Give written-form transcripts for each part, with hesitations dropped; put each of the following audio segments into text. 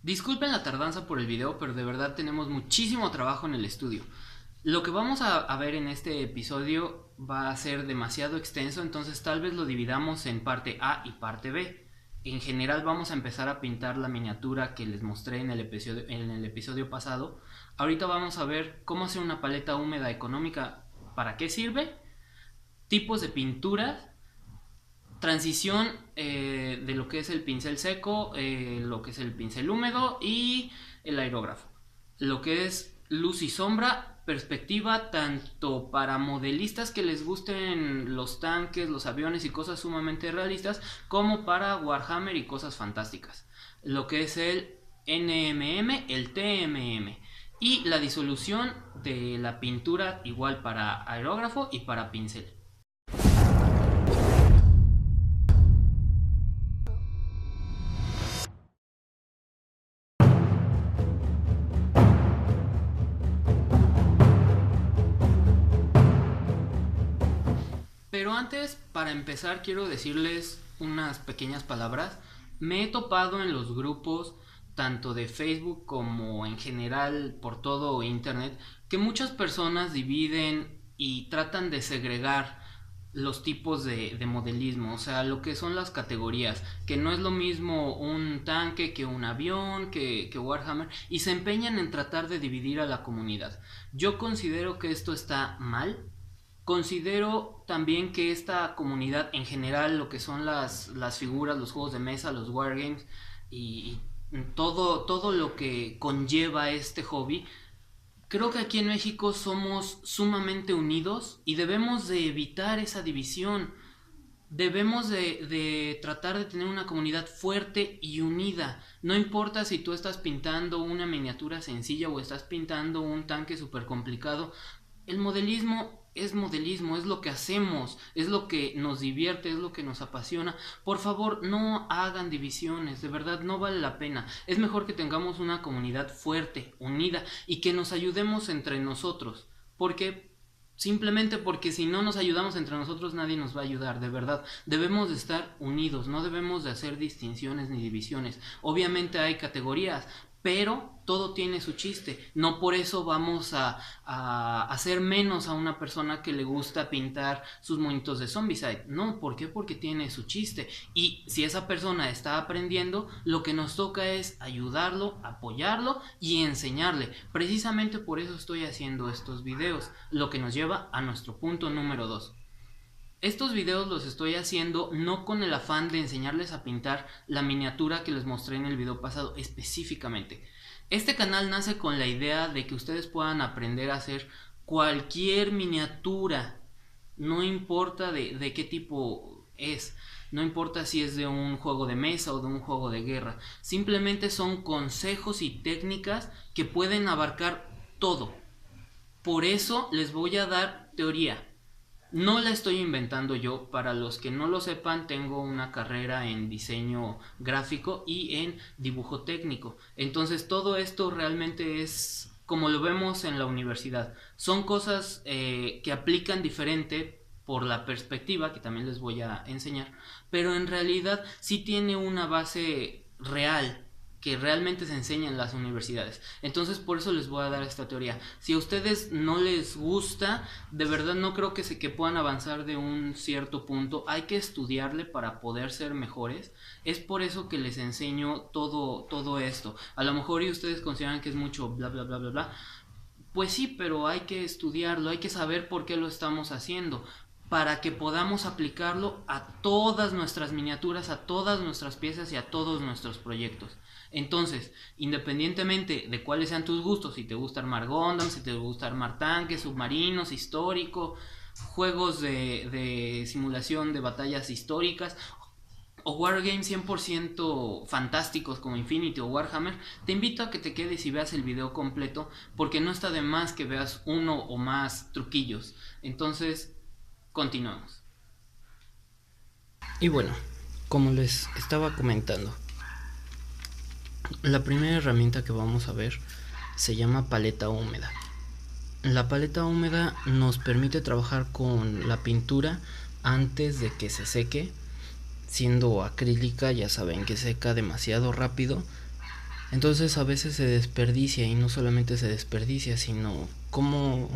Disculpen la tardanza por el video, pero de verdad tenemos muchísimo trabajo en el estudio. Lo que vamos a ver en este episodio va a ser demasiado extenso, entonces tal vez lo dividamos en parte A y parte B. En general vamos a empezar a pintar la miniatura que les mostré en el episodio pasado. Ahorita vamos a ver cómo hacer una paleta húmeda económica, para qué sirve, tipos de pinturas, transición de lo que es el pincel seco, lo que es el pincel húmedo y el aerógrafo. Lo que es luz y sombra, perspectiva tanto para modelistas que les gusten los tanques, los aviones y cosas sumamente realistas, como para Warhammer y cosas fantásticas. Lo que es el NMM, el TMM. Y la disolución de la pintura igual para aerógrafo y para pincel. Pero antes, para empezar, quiero decirles unas pequeñas palabras. Me he topado en los grupos, tanto de Facebook como en general por todo Internet, que muchas personas dividen y tratan de segregar los tipos de modelismo, o sea, lo que son las categorías, que no es lo mismo un tanque que un avión, que Warhammer, y se empeñan en tratar de dividir a la comunidad. Yo considero que esto está mal. Considero también que esta comunidad en general, lo que son las figuras, los juegos de mesa, los wargames y todo lo que conlleva este hobby, creo que aquí en México somos sumamente unidos y debemos de evitar esa división. Debemos de tratar de tener una comunidad fuerte y unida. No importa si tú estás pintando una miniatura sencilla o estás pintando un tanque súper complicado. El modelismo, es lo que hacemos, es lo que nos divierte, es lo que nos apasiona. Por favor, no hagan divisiones, de verdad no vale la pena. Es mejor que tengamos una comunidad fuerte, unida y que nos ayudemos entre nosotros. Porque simplemente porque si no nos ayudamos entre nosotros nadie nos va a ayudar, de verdad. Debemos de estar unidos, no debemos de hacer distinciones ni divisiones. Obviamente hay categorías, pero todo tiene su chiste. No por eso vamos a hacer menos a una persona que le gusta pintar sus monitos de Zombicide. No, ¿por qué? Porque tiene su chiste. Y si esa persona está aprendiendo, lo que nos toca es ayudarlo, apoyarlo y enseñarle. Precisamente por eso estoy haciendo estos videos, lo que nos lleva a nuestro punto número 2. Estos videos los estoy haciendo no con el afán de enseñarles a pintar la miniatura que les mostré en el video pasado específicamente. Este canal nace con la idea de que ustedes puedan aprender a hacer cualquier miniatura, no importa de qué tipo es, no importa si es de un juego de mesa o de un juego de guerra, simplemente son consejos y técnicas que pueden abarcar todo. Por eso les voy a dar teoría. No la estoy inventando yo. Para los que no lo sepan, tengo una carrera en diseño gráfico y en dibujo técnico. Entonces todo esto realmente es como lo vemos en la universidad. Son cosas que aplican diferente por la perspectiva, que también les voy a enseñar, pero en realidad sí tiene una base real que realmente se enseña en las universidades. Entonces por eso les voy a dar esta teoría. Si a ustedes no les gusta, de verdad no creo que puedan avanzar de un cierto punto. Hay que estudiarle para poder ser mejores. Es por eso que les enseño todo esto. A lo mejor y ustedes consideran que es mucho bla bla bla bla bla. Pues sí, pero hay que estudiarlo, hay que saber por qué lo estamos haciendo, para que podamos aplicarlo a todas nuestras miniaturas, a todas nuestras piezas y a todos nuestros proyectos. Entonces, independientemente de cuáles sean tus gustos, si te gusta armar Gundam, si te gusta armar tanques, submarinos, histórico, juegos de simulación de batallas históricas o wargames 100% fantásticos como Infinity o Warhammer, te invito a que te quedes y veas el video completo, porque no está de más que veas uno o más truquillos. Entonces, continuamos. Y bueno, como les estaba comentando, la primera herramienta que vamos a ver se llama paleta húmeda. La paleta húmeda nos permite trabajar con la pintura antes de que se seque. Siendo acrílica, ya saben que seca demasiado rápido Entonces a veces se desperdicia, y no solamente se desperdicia, sino como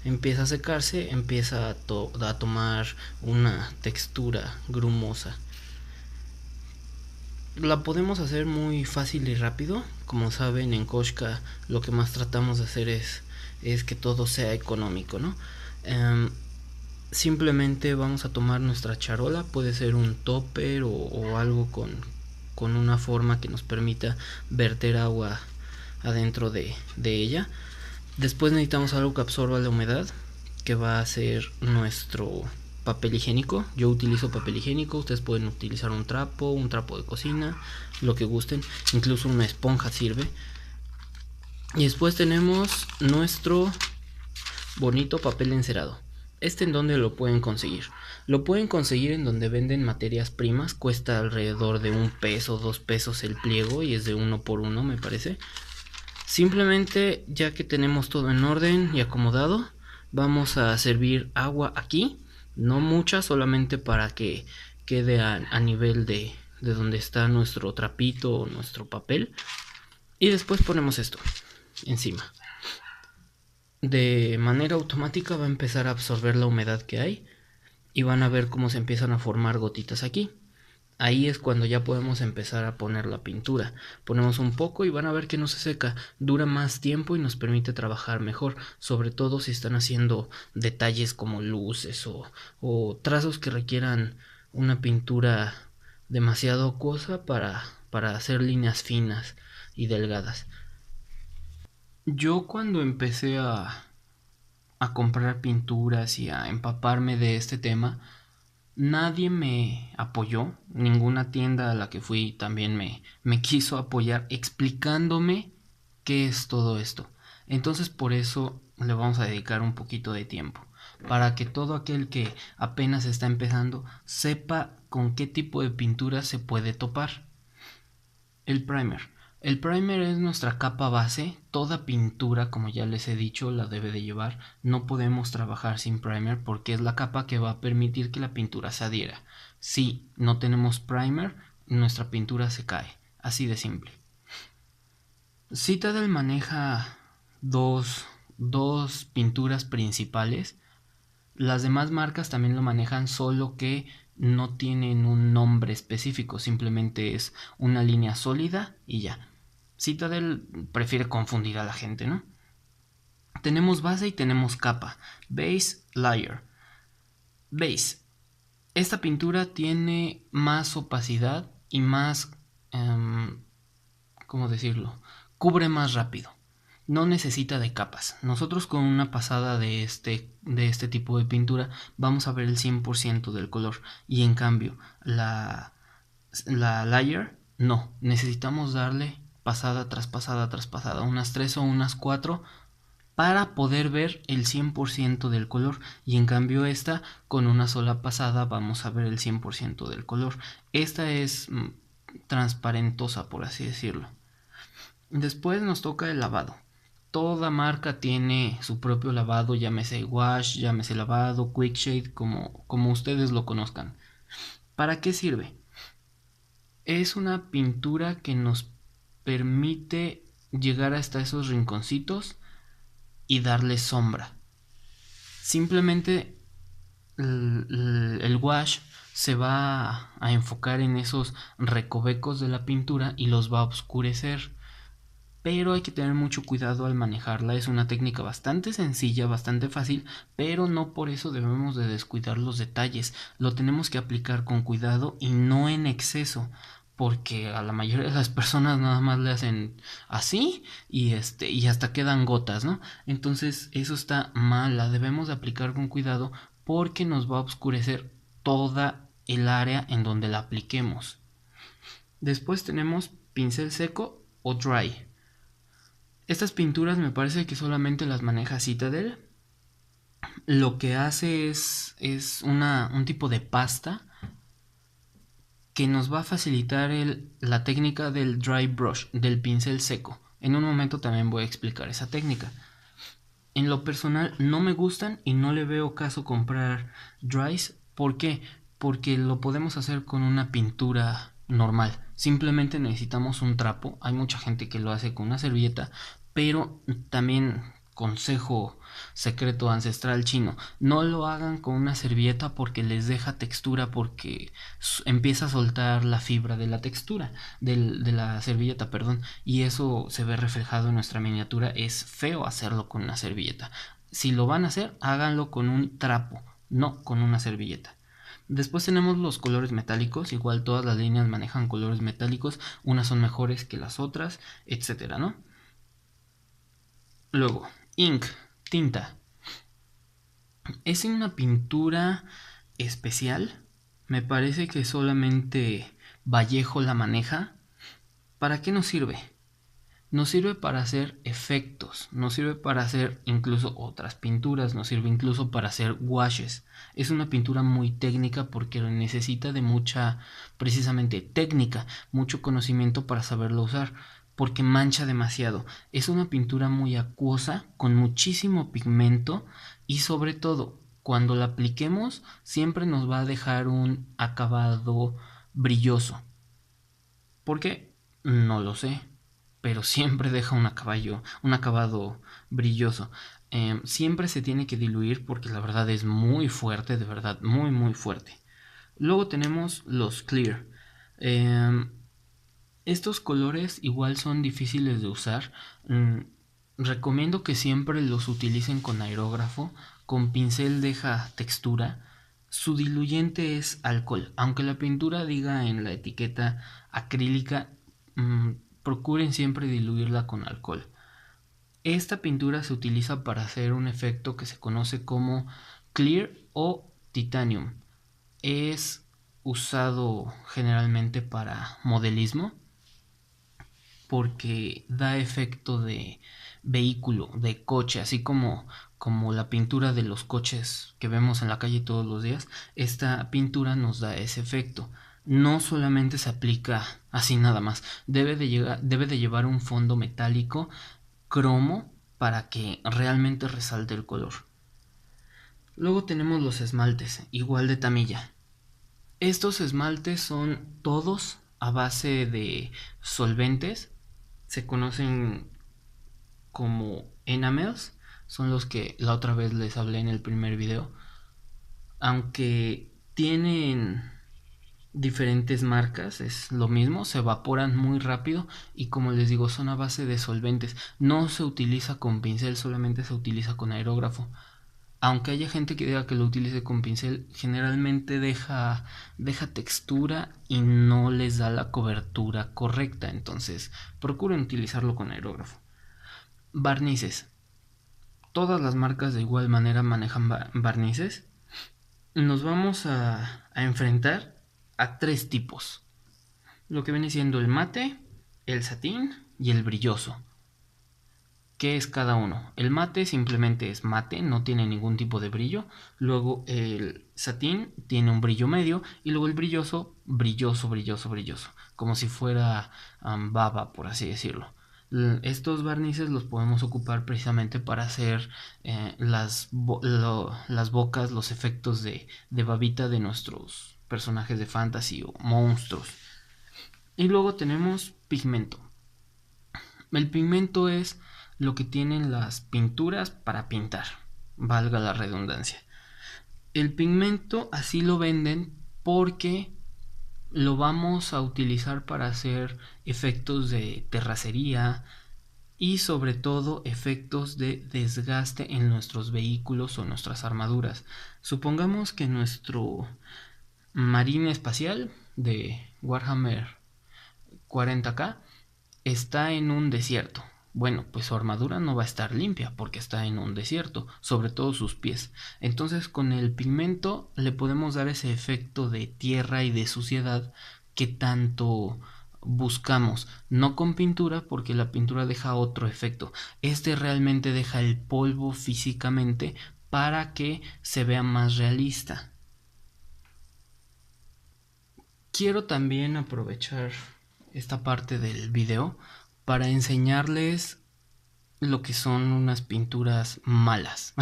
empieza a secarse, empieza a tomar una textura grumosa. La podemos hacer muy fácil y rápido. Como saben, en Koshka lo que más tratamos de hacer es que todo sea económico, ¿no? Simplemente vamos a tomar nuestra charola, puede ser un topper o algo con una forma que nos permita verter agua adentro de ella. Después necesitamos algo que absorba la humedad, que va a ser nuestro papel higiénico. Yo utilizo papel higiénico, ustedes pueden utilizar un trapo de cocina, lo que gusten, incluso una esponja sirve. Y después tenemos nuestro bonito papel encerado. ¿En dónde lo pueden conseguir? Lo pueden conseguir en donde venden materias primas. Cuesta alrededor de $1, $2 el pliego, y es de 1 por 1 me parece. Simplemente, ya que tenemos todo en orden y acomodado, vamos a servir agua aquí. No mucha, solamente para que quede a nivel de donde está nuestro trapito o nuestro papel. Y después ponemos esto encima. De manera automática va a empezar a absorber la humedad que hay, y van a ver cómo se empiezan a formar gotitas aquí. Ahí es cuando ya podemos empezar a poner la pintura. Ponemos un poco y van a ver que no se seca, dura más tiempo y nos permite trabajar mejor, sobre todo si están haciendo detalles como luces o trazos que requieran una pintura demasiado acuosa para hacer líneas finas y delgadas. Yo cuando empecé a comprar pinturas y a empaparme de este tema, nadie me apoyó. Ninguna tienda a la que fui también me quiso apoyar explicándome qué es todo esto. Entonces por eso le vamos a dedicar un poquito de tiempo, para que todo aquel que apenas está empezando sepa con qué tipo de pintura se puede topar. El primer. El primer es nuestra capa base. Toda pintura, como ya les he dicho, la debe de llevar. No podemos trabajar sin primer porque es la capa que va a permitir que la pintura se adhiera. Si no tenemos primer, nuestra pintura se cae. Así de simple. Citadel maneja dos pinturas principales. Las demás marcas también lo manejan, solo que no tienen un nombre específico, simplemente es una línea sólida y ya. Citadel prefiere confundir a la gente, ¿no? Tenemos base y tenemos capa. Base, layer. Base. Esta pintura tiene más opacidad y más... ¿cómo decirlo? Cubre más rápido. No necesita de capas. Nosotros con una pasada de este tipo de pintura vamos a ver el 100% del color. Y en cambio, la layer, no. Necesitamos darle pasada tras pasada tras pasada, unas 3 o unas 4, para poder ver el 100% del color. Y en cambio esta, con una sola pasada vamos a ver el 100% del color. Esta es transparentosa, por así decirlo. Después nos toca el lavado. Toda marca tiene su propio lavado, llámese wash, llámese lavado, quick shade, como ustedes lo conozcan. ¿Para qué sirve? Es una pintura que nos permite llegar hasta esos rinconcitos y darle sombra. Simplemente el wash se va a enfocar en esos recovecos de la pintura y los va a oscurecer. Pero hay que tener mucho cuidado al manejarla. Es una técnica bastante sencilla, bastante fácil, pero no por eso debemos de descuidar los detalles. Lo tenemos que aplicar con cuidado y no en exceso, porque a la mayoría de las personas nada más le hacen así y hasta quedan gotas, ¿no? Entonces eso está mal, la debemos de aplicar con cuidado porque nos va a oscurecer toda el área en donde la apliquemos. Después tenemos pincel seco o dry. Estas pinturas me parece que solamente las maneja Citadel. Lo que hace es un tipo de pasta que nos va a facilitar la técnica del dry brush, del pincel seco. En un momento también voy a explicar esa técnica. En lo personal no me gustan y no le veo caso comprar dries. ¿Por qué? Porque lo podemos hacer con una pintura normal. Simplemente necesitamos un trapo. Hay mucha gente que lo hace con una servilleta, pero también consejo secreto ancestral chino, no lo hagan con una servilleta porque les deja textura, porque empieza a soltar la fibra de la textura de la servilleta, perdón, y eso se ve reflejado en nuestra miniatura. Es feo hacerlo con una servilleta. Si lo van a hacer, háganlo con un trapo, no con una servilleta. Después tenemos los colores metálicos. Igual todas las líneas manejan colores metálicos, unas son mejores que las otras, etcétera, ¿no? Luego, ink, tinta. Es una pintura especial. Me parece que solamente Vallejo la maneja. ¿Para qué nos sirve? Nos sirve para hacer efectos, nos sirve para hacer incluso otras pinturas, nos sirve incluso para hacer washes. Es una pintura muy técnica porque necesita de mucha, precisamente técnica, mucho conocimiento para saberlo usar, porque mancha demasiado. Es una pintura muy acuosa, con muchísimo pigmento y sobre todo, cuando la apliquemos, siempre nos va a dejar un acabado brilloso. ¿Por qué? No lo sé, pero siempre deja un acabado brilloso. Siempre se tiene que diluir porque la verdad es muy fuerte, de verdad, muy muy fuerte. Luego tenemos los clear. Estos colores igual son difíciles de usar. Recomiendo que siempre los utilicen con aerógrafo. Con pincel deja textura. Su diluyente es alcohol. Aunque la pintura diga en la etiqueta acrílica, procuren siempre diluirla con alcohol. Esta pintura se utiliza para hacer un efecto que se conoce como clear o titanium. Es usado generalmente para modelismo porque da efecto de vehículo, de coche, así como la pintura de los coches que vemos en la calle todos los días. Esta pintura nos da ese efecto. No solamente se aplica así nada más, debe de llevar un fondo metálico cromo para que realmente resalte el color. Luego tenemos los esmaltes, igual de Tamiya. Estos esmaltes son todos a base de solventes. Se conocen como enamels. Son los que la otra vez les hablé en el primer video. Aunque tienen diferentes marcas, es lo mismo, se evaporan muy rápido y como les digo, son a base de solventes. No se utiliza con pincel, solamente se utiliza con aerógrafo. Aunque haya gente que diga que lo utilice con pincel, generalmente deja textura y no les da la cobertura correcta. Entonces, procuren utilizarlo con aerógrafo. Barnices. Todas las marcas de igual manera manejan barnices. Nos vamos a enfrentar a tres tipos. Lo que viene siendo el mate, el satín y el brilloso. ¿Qué es cada uno? El mate simplemente es mate, no tiene ningún tipo de brillo. Luego el satín tiene un brillo medio. Y luego el brilloso, brilloso, brilloso, brilloso. Como si fuera baba, por así decirlo. Estos barnices los podemos ocupar precisamente para hacer las bocas, los efectos de babita de nuestros personajes de fantasy o monstruos. Y luego tenemos pigmento. El pigmento es lo que tienen las pinturas para pintar, valga la redundancia. El pigmento así lo venden porque lo vamos a utilizar para hacer efectos de terracería y sobre todo efectos de desgaste en nuestros vehículos o nuestras armaduras. Supongamos que nuestro marine espacial de Warhammer 40k está en un desierto. Bueno, pues su armadura no va a estar limpia porque está en un desierto, sobre todo sus pies. Entonces con el pigmento le podemos dar ese efecto de tierra y de suciedad que tanto buscamos. No con pintura porque la pintura deja otro efecto. Este realmente deja el polvo físicamente para que se vea más realista. Quiero también aprovechar esta parte del video para enseñarles lo que son unas pinturas malas.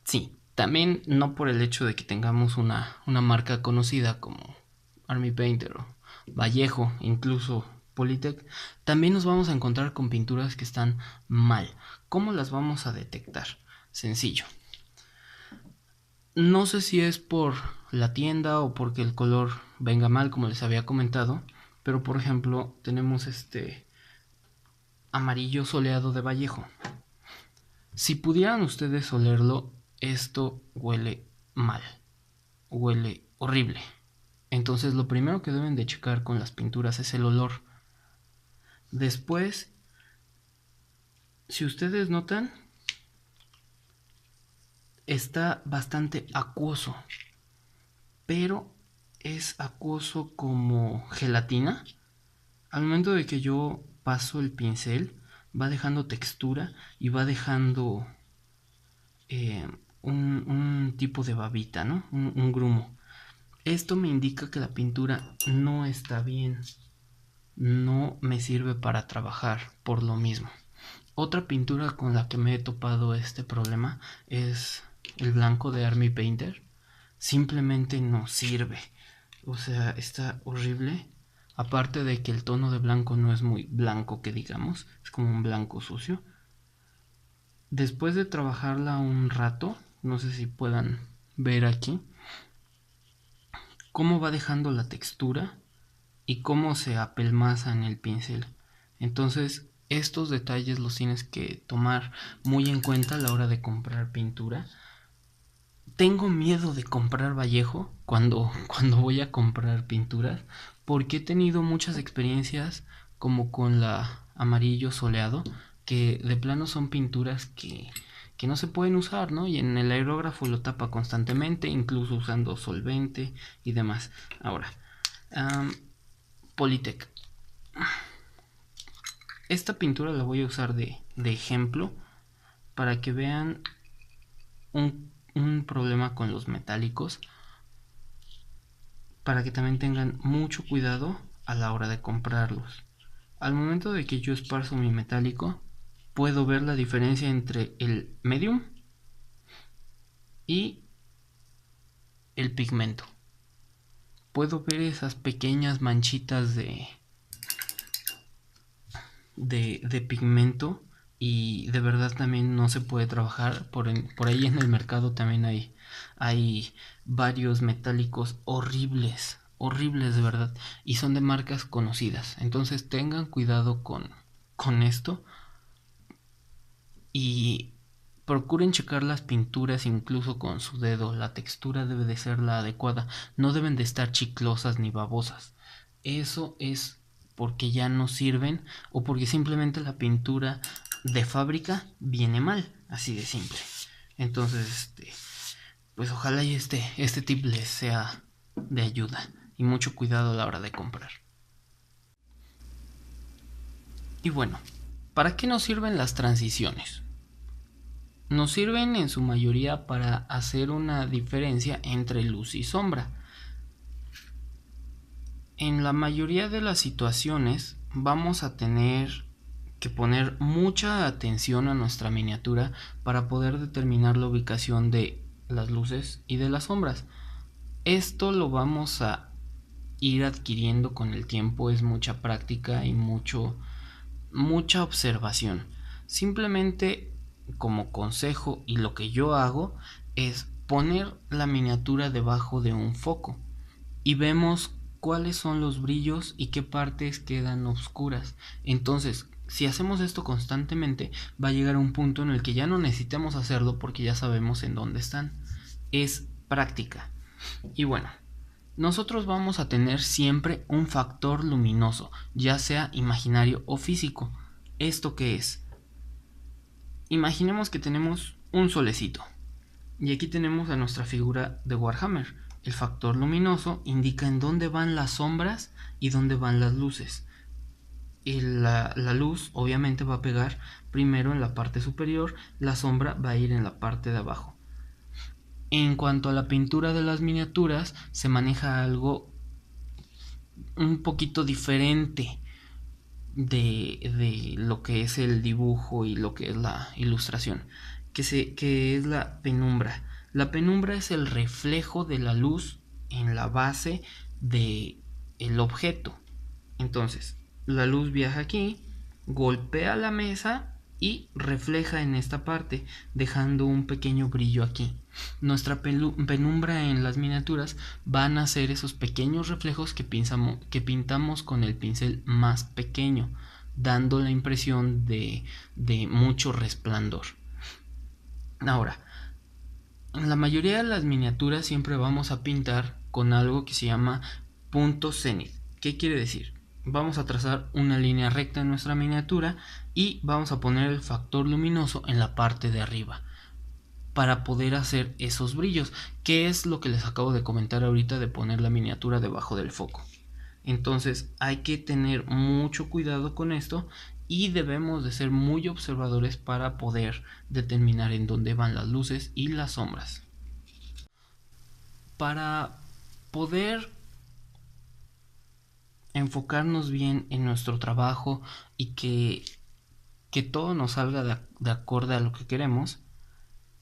Sí, también no por el hecho de que tengamos una marca conocida como Army Painter Vallejo, incluso Polytech, también nos vamos a encontrar con pinturas que están mal. ¿Cómo las vamos a detectar? Sencillo. No sé si es por la tienda o porque el color venga mal, como les había comentado, pero por ejemplo tenemos este amarillo soleado de Vallejo. Si pudieran ustedes olerlo, esto huele mal, huele horrible. Entonces lo primero que deben de checar con las pinturas es el olor. Después, si ustedes notan, está bastante acuoso, pero es acuoso como gelatina. Al momento de que yo paso el pincel, va dejando textura y va dejando eh, un tipo de babita, ¿no? Un grumo. Esto me indica que la pintura no está bien, no me sirve para trabajar por lo mismo. Otra pintura con la que me he topado este problema es el blanco de Army Painter. Simplemente no sirve. O sea, está horrible. Aparte de que el tono de blanco no es muy blanco que digamos, es como un blanco sucio. Después de trabajarla un rato, no sé si puedan ver aquí cómo va dejando la textura y cómo se apelmaza en el pincel. Entonces, estos detalles los tienes que tomar muy en cuenta a la hora de comprar pintura. Tengo miedo de comprar Vallejo cuando voy a comprar pinturas, porque he tenido muchas experiencias como con la amarillo soleado, que de plano son pinturas que no se pueden usar, ¿no? Y en el aerógrafo lo tapa constantemente, incluso usando solvente y demás. Ahora, Polytech. Esta pintura la voy a usar de ejemplo para que vean un problema con los metálicos, para que también tengan mucho cuidado a la hora de comprarlos. Al momento de que yo esparzo mi metálico, puedo ver la diferencia entre el medium y el pigmento. Puedo ver esas pequeñas manchitas de pigmento, y de verdad también no se puede trabajar. Por ahí en el mercado también hay varios metálicos horribles, horribles de verdad, y son de marcas conocidas. Entonces tengan cuidado con esto y procuren checar las pinturas incluso con su dedo. La textura debe de ser la adecuada, no deben de estar chiclosas ni babosas. Eso es porque ya no sirven o porque simplemente la pintura de fábrica viene mal, así de simple. Entonces, pues ojalá y este tip les sea de ayuda y mucho cuidado a la hora de comprar. Y bueno, ¿para qué nos sirven las transiciones? Nos sirven en su mayoría para hacer una diferencia entre luz y sombra. En la mayoría de las situaciones vamos a tener que poner mucha atención a nuestra miniatura para poder determinar la ubicación de las luces y de las sombras. Esto lo vamos a ir adquiriendo con el tiempo, es mucha práctica y mucha observación. Simplemente como consejo, y lo que yo hago es poner la miniatura debajo de un foco y vemos cuáles son los brillos y qué partes quedan oscuras. Entonces, si hacemos esto constantemente, va a llegar a un punto en el que ya no necesitamos hacerlo porque ya sabemos en dónde están. Es práctica. Y bueno, nosotros vamos a tener siempre un factor luminoso, ya sea imaginario o físico. ¿Esto qué es? Imaginemos que tenemos un solecito y aquí tenemos a nuestra figura de Warhammer. El factor luminoso indica en dónde van las sombras y dónde van las luces. Y la luz obviamente va a pegar primero en la parte superior, la sombra va a ir en la parte de abajo. En cuanto a la pintura de las miniaturas, se maneja algo un poquito diferente de lo que es el dibujo y lo que es la ilustración, que es la penumbra. La penumbra es el reflejo de la luz en la base el objeto. Entonces, la luz viaja aquí, golpea la mesa y refleja en esta parte, dejando un pequeño brillo aquí. Nuestra penumbra en las miniaturas van a ser esos pequeños reflejos que pintamos con el pincel más pequeño, dando la impresión de mucho resplandor. Ahora, en la mayoría de las miniaturas siempre vamos a pintar con algo que se llama punto cenit. ¿Qué quiere decir? Vamos a trazar una línea recta en nuestra miniatura y vamos a poner el factor luminoso en la parte de arriba para poder hacer esos brillos, que es lo que les acabo de comentar ahorita de poner la miniatura debajo del foco. Entonces hay que tener mucho cuidado con esto y debemos de ser muy observadores para poder determinar en dónde van las luces y las sombras. Para poder enfocarnos bien en nuestro trabajo y que todo nos salga de acorde a lo que queremos,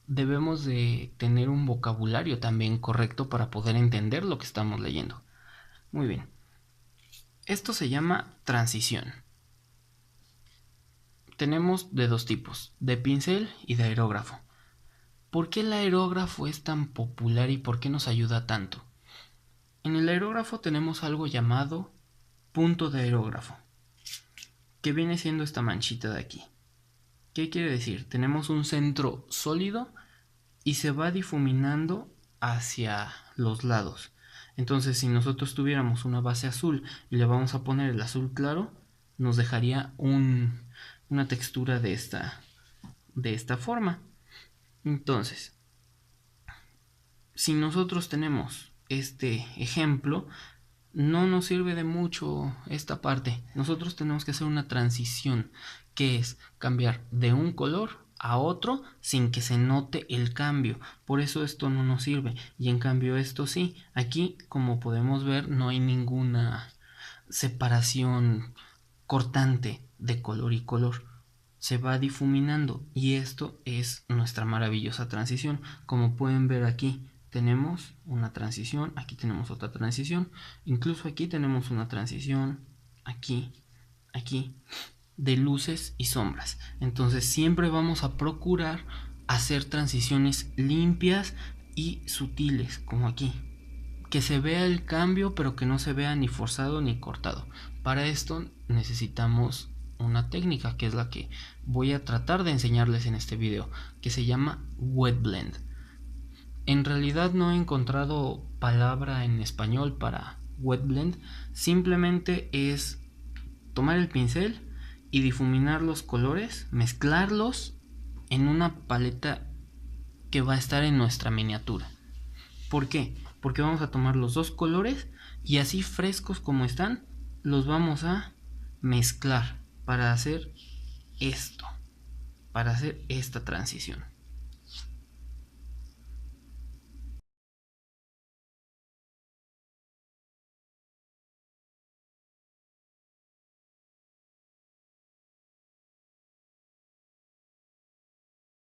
debemos de tener un vocabulario también correcto para poder entender lo que estamos leyendo. Muy bien. Esto se llama transición. Tenemos de dos tipos, de pincel y de aerógrafo. ¿Por qué el aerógrafo es tan popular y por qué nos ayuda tanto? En el aerógrafo tenemos algo llamado punto de aerógrafo, que viene siendo esta manchita de aquí. ¿Qué quiere decir? Tenemos un centro sólido y se va difuminando hacia los lados. Entonces, si nosotros tuviéramos una base azul y le vamos a poner el azul claro, nos dejaría una textura de esta forma. Entonces, si nosotros tenemos este ejemplo, no nos sirve de mucho esta parte. Nosotros tenemos que hacer una transición, que es cambiar de un color a otro sin que se note el cambio. Por eso esto no nos sirve, y en cambio esto sí. Aquí, como podemos ver, no hay ninguna separación cortante de color y color. Se va difuminando y esto es nuestra maravillosa transición. Como pueden ver, aquí tenemos una transición, aquí tenemos otra transición, incluso aquí tenemos una transición, aquí, de luces y sombras. Entonces siempre vamos a procurar hacer transiciones limpias y sutiles, como aquí, que se vea el cambio pero que no se vea ni forzado ni cortado. Para esto necesitamos una técnica, que es la que voy a tratar de enseñarles en este video, que se llama wet blend. En realidad no he encontrado palabra en español para wet blend. Simplemente es tomar el pincel y difuminar los colores, mezclarlos en una paleta que va a estar en nuestra miniatura. ¿Por qué? Porque vamos a tomar los dos colores y así frescos como están, los vamos a mezclar para hacer esto, para hacer esta transición.